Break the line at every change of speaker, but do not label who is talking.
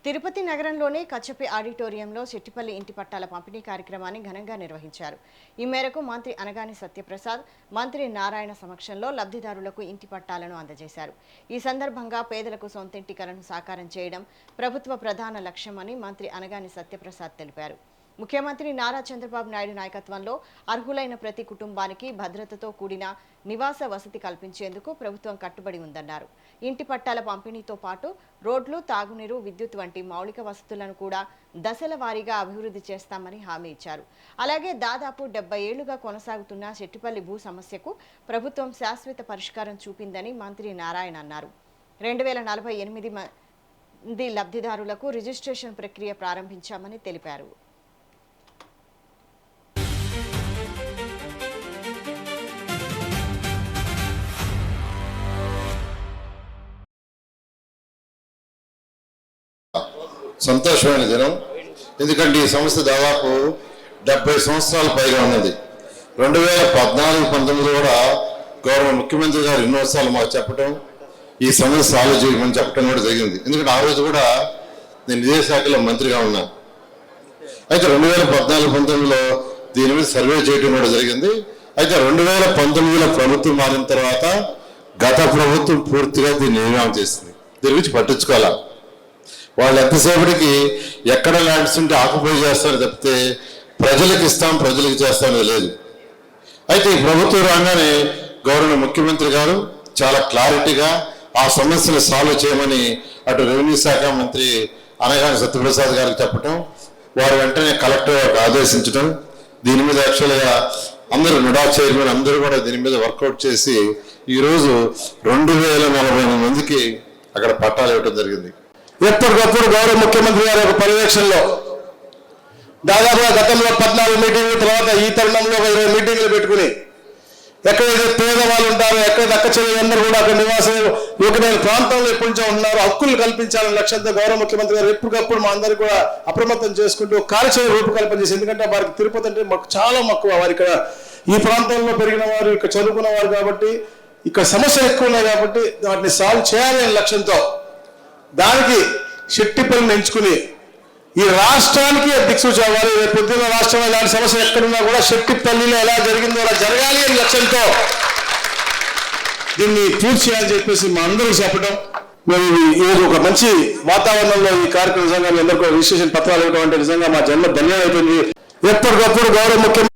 తిరుపతి నగరంలోని కచ్చపి ఆడిటోరియంలో చెట్టిపల్లి ఇంటి పట్టాల పంపిణీ కార్యక్రమాన్ని ఘనంగా నిర్వహించారు. ఈ మేరకు మంత్రి అనగాని సత్యప్రసాద్, మంత్రి నారాయణ సమక్షంలో లబ్ధిదారులకు ఇంటి పట్టాలను అందజేశారు. ఈ సందర్భంగా పేదలకు సొంతింటి కలను సాకారం చేయడం ప్రభుత్వ ప్రధాన లక్ష్యమని మంత్రి అనగాని సత్యప్రసాద్ తెలిపారు. ముఖ్యమంత్రి నారా చంద్రబాబు నాయుడు నాయకత్వంలో అర్హులైన ప్రతి కుటుంబానికి భద్రతతో కూడిన నివాస వసతి కల్పించేందుకు ప్రభుత్వం కట్టుబడి ఉందన్నారు. ఇంటి పట్టాల పంపిణీతో పాటు రోడ్లు, తాగునీరు, విద్యుత్ వంటి మౌలిక వసతులను కూడా దశల వారీగా అభివృద్ధి చేస్తామని హామీ ఇచ్చారు. అలాగే దాదాపు 70 ఏళ్లుగా కొనసాగుతున్న చెట్టిపల్లి భూ సమస్యకు ప్రభుత్వం శాశ్వత పరిష్కారం చూపిందని మంత్రి నారాయణ అన్నారు. 2048 మంది లబ్ధిదారులకు రిజిస్ట్రేషన్ ప్రక్రియ ప్రారంభించామని తెలిపారు.
సంతోషమైన దినం. ఎందుకంటే ఈ సంస్థ దాదాపు 70 సంవత్సరాల పైగా ఉన్నది. 2014-19 కూడా గౌరవ ముఖ్యమంత్రి గారు ఎన్నోసార్లు మాకు చెప్పడం, ఈ సమస్య సాల్వ్ చేయమని చెప్పడం కూడా జరిగింది. ఎందుకంటే ఆ రోజు కూడా నేను ఇదే శాఖలో మంత్రిగా ఉన్నాను. అయితే 2014-19లో దీని మీద సర్వే చేయడం కూడా జరిగింది. అయితే 2019లో ప్రభుత్వం మారిన తర్వాత గత ప్రభుత్వం పూర్తిగా దీన్ని నిర్మాణం చేసింది. దీని గురించి పట్టించుకోవాలా. వాళ్ళు ఎంతసేపటికి ఎక్కడ ల్యాండ్స్ ఉంటే ఆక్యుపై చేస్తారని తప్పితే ప్రజలకు ఇస్తాం, ప్రజలకు చేస్తామని లేదు. అయితే ఈ ప్రభుత్వం రాగానే గౌరవ ముఖ్యమంత్రి గారు చాలా క్లారిటీగా ఆ సమస్యను సాల్వ్ చేయమని అటు రెవెన్యూ శాఖ మంత్రి అనగాని సత్యప్రసాద్ గారికి చెప్పడం, వారు వెంటనే కలెక్టర్ గారికి ఆదేశించడం, దీని మీద యాక్చువల్గా అందరూ నుడా చైర్మన్ అందరూ కూడా దీని మీద వర్కౌట్ చేసి ఈరోజు 2048 మందికి అక్కడ పట్టాలు ఇవ్వడం జరిగింది.
ఎప్పటికప్పుడు గౌరవ ముఖ్యమంత్రి గారి యొక్క పర్యవేక్షణలో దాదాపుగా గతంలో 14 మీటింగ్ల తర్వాత ఈ తరుణంలో 20 మీటింగ్లు పెట్టుకుని ఎక్కడైతే పేదవాళ్ళు ఉంటారో, ఎక్కడైతే అక్క చెల్లెలందరూ కూడా అక్కడ నివాసం యోగ్యమైన ప్రాంతంలో ఎప్పటి నుంచో ఉన్నారో హక్కులు కల్పించాలనే లక్ష్యంతో గౌరవ ముఖ్యమంత్రి గారు ఎప్పటికప్పుడు మా అందరికీ కూడా అప్రమత్తం చేసుకుంటూ కార్యాచరణ రూపకల్పన చేసి, ఎందుకంటే వారికి తిరుపతి అంటే మాకు చాలా మక్కువ. వారు ఇక్కడ ఈ ప్రాంతంలో పెరిగిన వారు, ఇక్కడ చదువుకున్న వారు కాబట్టి ఇక్కడ సమస్యలు ఎక్కువ ఉన్నాయి కాబట్టి వాటిని సాల్వ్ చేయాలనే లక్ష్యంతో దానికి చెట్టిపల్లిని ఎంచుకుని ఈ రాష్ట్రానికి దిక్సూచి అవ్వాలి. పొద్దున్న రాష్ట్రంలో ఇలాంటి సమస్య ఎక్కడున్నా కూడా చెట్టిపల్లిలో ఎలా జరిగిందో అలా జరగాలి అనే లక్ష్యంతో దీన్ని పూర్తి చేయాలని చెప్పేసి మా అందరూ చెప్పడం, మేము ఈరోజు ఒక మంచి వాతావరణంలో ఈ కార్యక్రమం నిజంగా మీ అందరికీ రిజిస్ట్రేషన్ పత్రాలు ఇవ్వడం అంటే నిజంగా మా జన్మ ధన్యమైపోయింది. ఎప్పటికప్పుడు గౌరవ ముఖ్యమంత్రి